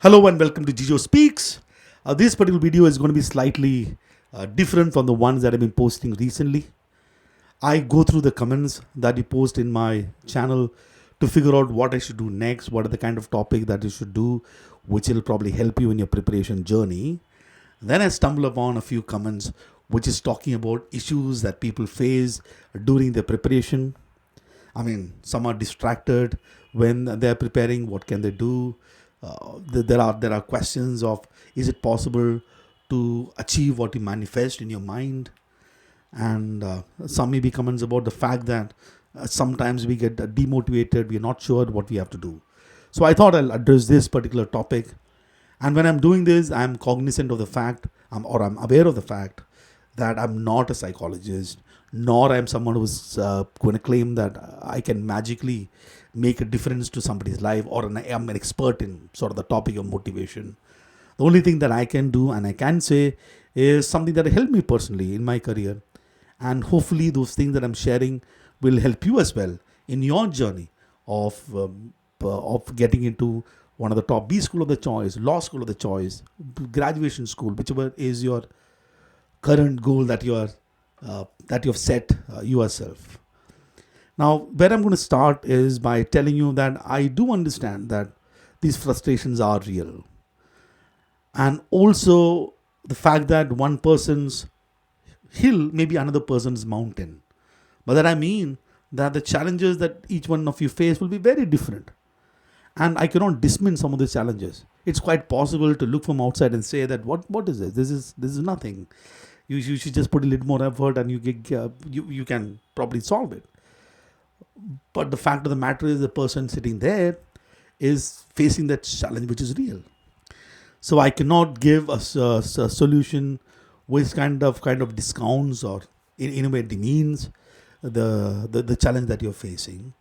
Hello and welcome to Jijo Speaks. This particular video is going to be slightly different from the ones that I've been posting recently. I go through the comments that you post in my channel to figure out what I should do next, what are the kind of topic that you should do, which will probably help you in your preparation journey. Then I stumble upon a few comments which is talking about issues that people face during their preparation. I mean, some are distracted when they're preparing. What can they do? There are questions of, is it possible to achieve what you manifest in your mind? And some maybe comments about the fact that sometimes we get demotivated. We're not sure what we have to do. So I thought I'll address this particular topic. And when I'm doing this, I'm cognizant of the fact, I'm aware of the fact that I'm not a psychologist, nor I'm someone who's going to claim that I can magically make a difference to somebody's life, or I'm an expert in sort of the topic of motivation. The only thing that I can do and I can say is something that helped me personally in my career. And hopefully, those things that I'm sharing will help you as well in your journey of getting into one of the top B school of the choice, law school of the choice, graduation school, whichever is your current goal that you have set yourself. Now, where I'm going to start is by telling you that I do understand that these frustrations are real, and also the fact that one person's hill may be another person's mountain. But that I mean that the challenges that each one of you face will be very different. And I cannot dismiss some of the challenges. It's quite possible to look from outside and say that what is this? This is nothing. You should just put a little more effort and you can probably solve it. But the fact of the matter is, the person sitting there is facing that challenge, which is real. So I cannot give a solution which kind of discounts or in a way demeans the challenge that you're facing.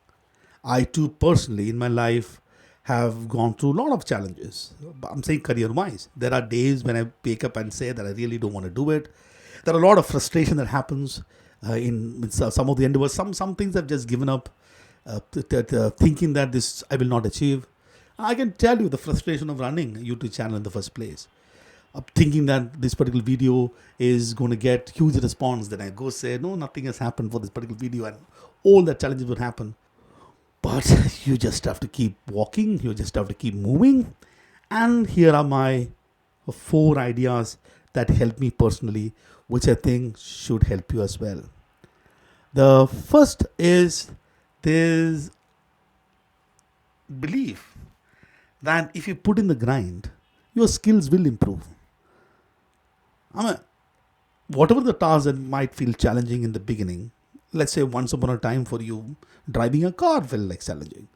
I too personally in my life have gone through a lot of challenges. I'm saying career-wise. There are days when I wake up and say that I really don't want to do it. There are a lot of frustration that happens in some of the endeavors. Some things I've just given up, thinking that this I will not achieve. I can tell you the frustration of running a YouTube channel in the first place. Thinking that this particular video is going to get huge response. Then I go say, no, nothing has happened for this particular video, and all the challenges will happen. But you just have to keep walking, you just have to keep moving. And here are my 4 ideas that help me personally, which I think should help you as well. The first is this belief that if you put in the grind, your skills will improve. I mean, whatever the task that might feel challenging in the beginning, let's say once upon a time for you, driving a car felt like challenging.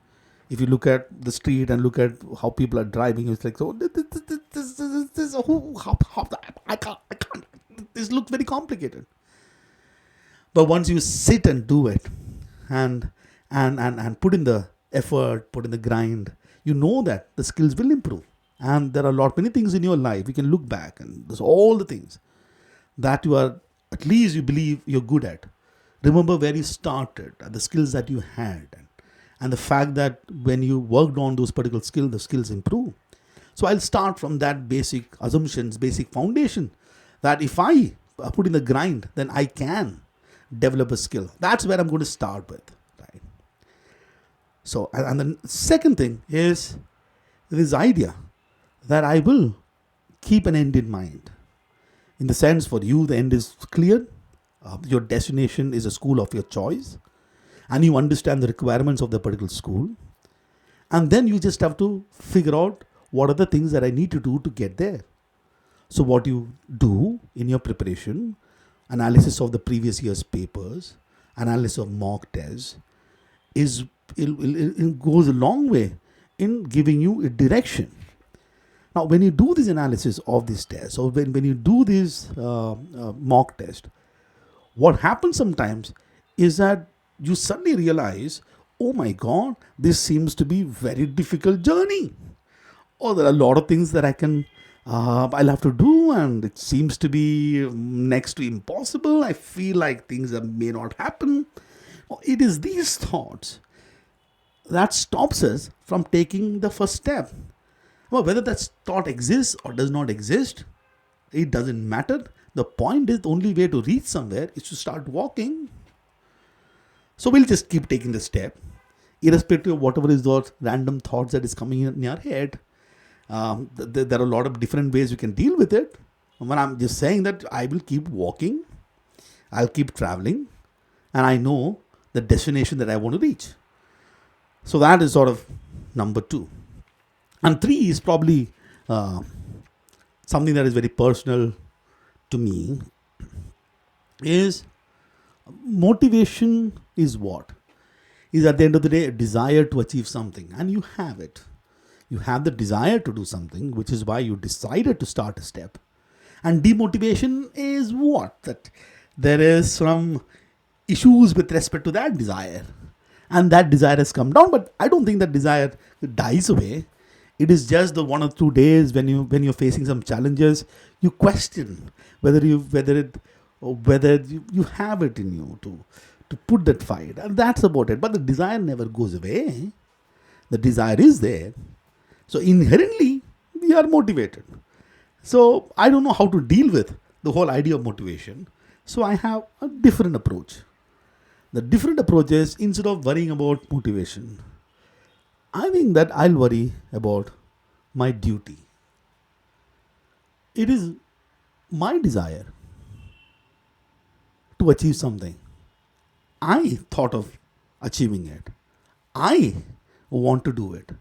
If you look at the street and look at how people are driving, it's like, so I can't. This looks very complicated. But once you sit and do it, and put in the effort, put in the grind, you know that the skills will improve. And there are many things in your life you can look back, and there's all the things that you are, at least you believe you're good at. Remember where you started and the skills that you had, and the fact that when you worked on those particular skills, the skills improve. So I'll start from that basic assumptions, basic foundation, that if I put in the grind, then I can develop a skill. That's where I'm going to start with. Right? So, and the second thing is this idea that I will keep an end in mind. In the sense, for you, the end is clear. Your destination is a school of your choice, and you understand the requirements of the particular school. And then you just have to figure out what are the things that I need to do to get there. So what you do in your preparation, analysis of the previous year's papers, analysis of mock tests, it goes a long way in giving you a direction. Now, when you do this analysis of this test, or when you do this mock test, what happens sometimes is that you suddenly realize, oh my God, this seems to be very difficult journey. Or there are a lot of things that I'll have to do, and it seems to be next to impossible. I feel like things that may not happen. It is these thoughts that stops us from taking the first step. Well, whether that thought exists or does not exist, it doesn't matter. The point is, the only way to reach somewhere is to start walking. So we'll just keep taking the step, irrespective of whatever is those random thoughts that is coming in your head. There are a lot of different ways you can deal with it. When I'm just saying that I will keep walking, I'll keep traveling, and I know the destination that I want to reach. So that is sort of number two. And three is probably uh, something that is very personal to me is motivation is what? Is at the end of the day a desire to achieve something, and you have it. You have the desire to do something, which is why you decided to start a step. And demotivation is what? That there is some issues with respect to that desire. And that desire has come down, but I don't think that desire dies away. It is just the 1 or 2 days when you're facing some challenges, you question whether you have it in you to put that fight, and that's about it. But the desire never goes away. The desire is there. So inherently, we are motivated. So I don't know how to deal with the whole idea of motivation. So I have a different approach. The different approach is, instead of worrying about motivation, I think that I'll worry about my duty. It is my desire to achieve something. I thought of achieving it. I want to do it.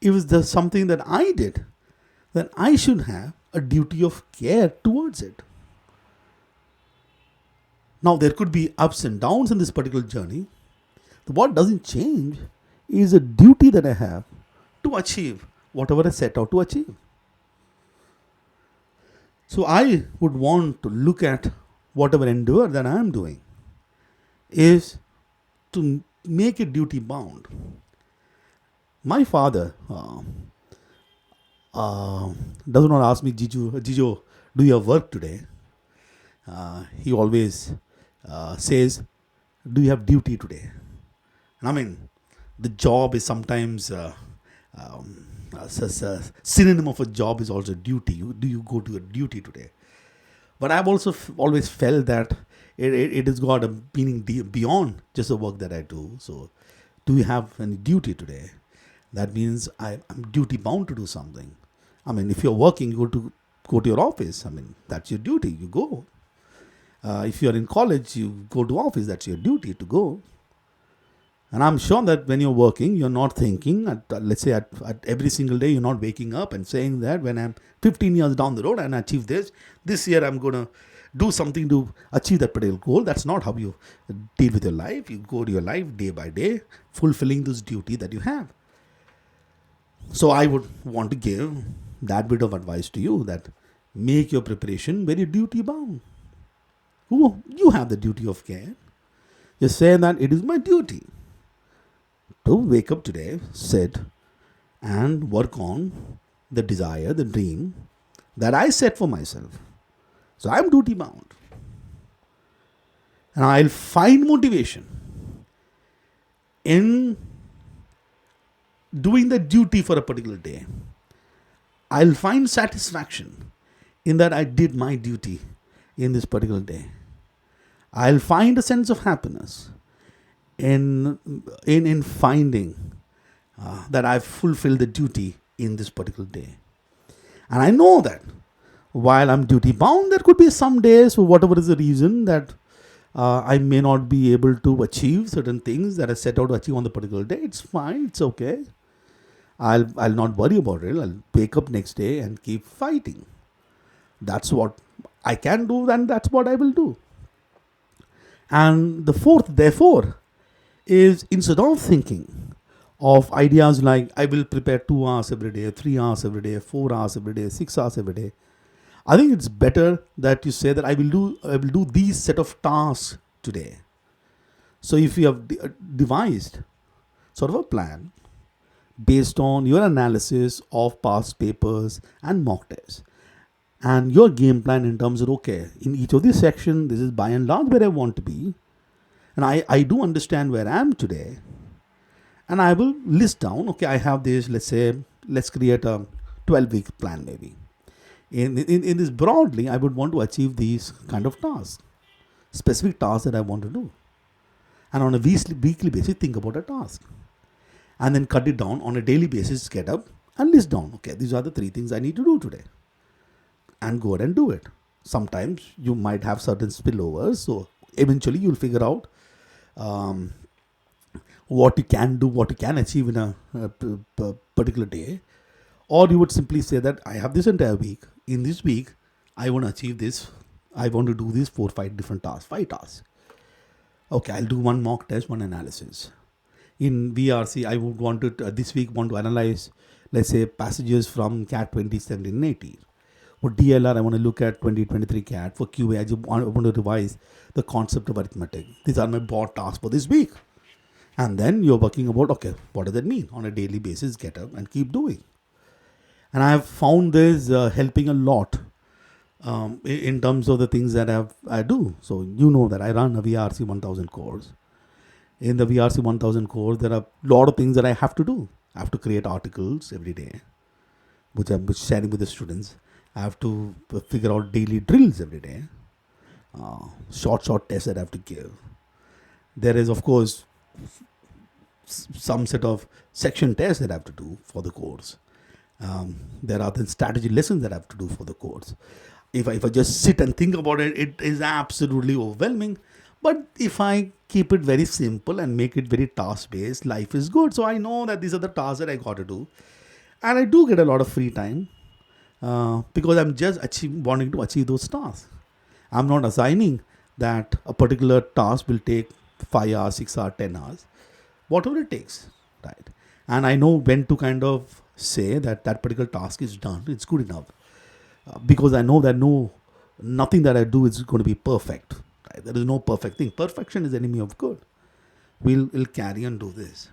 If it's just something that I did, then I should have a duty of care towards it. Now, there could be ups and downs in this particular journey. What doesn't change is a duty that I have to achieve whatever I set out to achieve. So, I would want to look at whatever endeavor that I am doing is to make it duty bound. My father does not ask me, Jijo, do you have work today? He always says, do you have duty today? And I mean, the job is sometimes a synonym of a job is also duty. Do you go to your duty today? But I've also always felt that it has got a meaning beyond just the work that I do. So, do you have any duty today? That means I'm duty bound to do something. I mean, if you're working, you go to your office. I mean, that's your duty. You go. If you're in college, you go to office. That's your duty to go. And I'm sure that when you're working, you're not thinking, let's say at every single day, you're not waking up and saying that when I'm 15 years down the road and I achieve this year I'm going to do something to achieve that particular goal. That's not how you deal with your life. You go to your life day by day, fulfilling this duty that you have. So I would want to give that bit of advice to you, that make your preparation very duty bound. You have the duty of care. Just say that it is my duty to wake up today, sit and work on the desire, the dream that I set for myself. So I'm duty bound. And I'll find motivation in doing the duty for a particular day. I'll find satisfaction in that I did my duty in this particular day. I'll find a sense of happiness in finding that I've fulfilled the duty in this particular day. And I know that while I'm duty bound, there could be some days, for whatever is the reason, that I may not be able to achieve certain things that I set out to achieve on the particular day. It's fine. It's okay. I'll not worry about it. I'll wake up next day and keep fighting. That's what I can do, and that's what I will do. And the fourth, therefore, is, instead of thinking of ideas like I will prepare 2 hours every day, 3 hours every day, 4 hours every day, 6 hours every day, I think it's better that you say that I will do these set of tasks today. So if you have devised sort of a plan based on your analysis of past papers and mock tests, and your game plan in terms of, okay, in each of these sections, this is by and large where I want to be, and I do understand where I am today, and I will list down, okay, I have this, let's say, let's create a 12-week plan maybe. In this broadly, I would want to achieve these kind of tasks, specific tasks that I want to do. And on a weekly basis, think about a task. And then cut it down on a daily basis, get up and list down, okay, these are the 3 things I need to do today. And go ahead and do it. Sometimes you might have certain spillovers, so eventually you'll figure out um, what you can do, what you can achieve in a particular day. Or you would simply say that I have this entire week. In this week, I want to achieve this. I want to do these 4-5 different tasks, 5 tasks. Okay, I'll do one mock test, one analysis. In VRC, I would want to this week want to analyze, let's say, passages from CAT 2017 and 18. For DLR, I want to look at 2023 CAT. For QA, I want to revise the concept of arithmetic. These are my broad tasks for this week. And then you're working about, okay, what does that mean? On a daily basis, get up and keep doing. And I have found this helping a lot in terms of the things that I do. So you know that I run a VRC 1000 course. In the VRC 1000 course, there are a lot of things that I have to do. I have to create articles every day, which I'm sharing with the students. I have to figure out daily drills every day. Short tests that I have to give. There is, of course, some set of section tests that I have to do for the course. There are the strategy lessons that I have to do for the course. If I just sit and think about it, it is absolutely overwhelming. But if I keep it very simple and make it very task-based, life is good. So I know that these are the tasks that I got to do. And I do get a lot of free time because I'm just wanting to achieve those tasks. I'm not assigning that a particular task will take 5 hours, 6 hours, 10 hours, whatever it takes, right? And I know when to kind of say that particular task is done, it's good enough. Because I know that nothing that I do is going to be perfect. Right? There is no perfect thing. Perfection is the enemy of good. We'll carry and do this.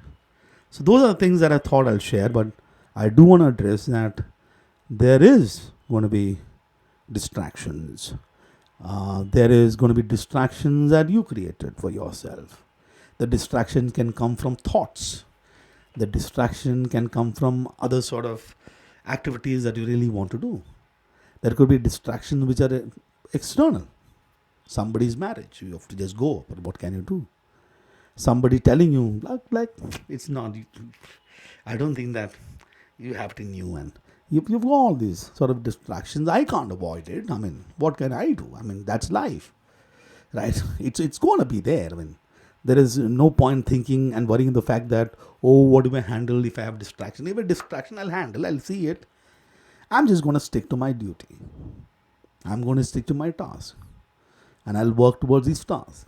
So those are the things that I thought I'll share, but I do want to address that there is going to be distractions. There is going to be distractions that you created for yourself. The distraction can come from thoughts. The distraction can come from other sort of activities that you really want to do. There could be distractions which are external. Somebody's marriage, you have to just go, but what can you do? Somebody telling you, like it's not, I don't think that you have to know, and you've got all these sort of distractions. I can't avoid it. I mean, what can I do? I mean, that's life, right? It's going to be there. I mean, there is no point thinking and worrying the fact that, oh, what do I handle if I have distraction? If a distraction, I'll handle, I'll see it. I'm just going to stick to my duty. I'm going to stick to my task. And I'll work towards these tasks.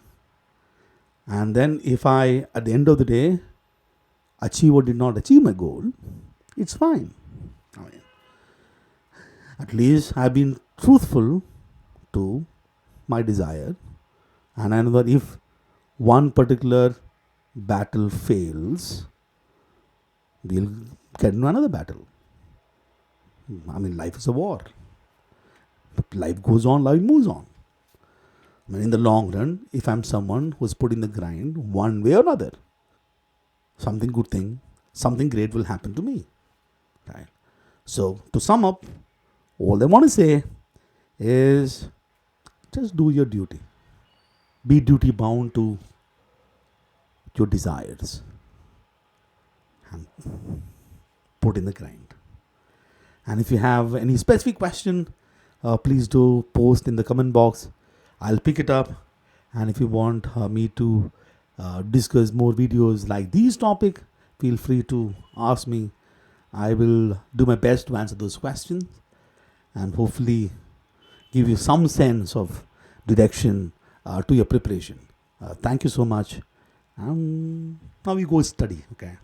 And then if I, at the end of the day, achieve or did not achieve my goal, it's fine. I mean, at least I've been truthful to my desire. And I know that if one particular battle fails, we'll get into another battle. I mean, life is a war. But life goes on, life moves on. I mean, in the long run, if I'm someone who's put in the grind one way or another, something great will happen to me. Right? So, to sum up, all I want to say is just do your duty. Be duty bound to your desires and put in the grind. And if you have any specific question, please do post in the comment box. I'll pick it up. And if you want me to discuss more videos like these topic, feel free to ask me. I will do my best to answer those questions and hopefully give you some sense of direction to your preparation. Thank you so much. Now you go study. Okay.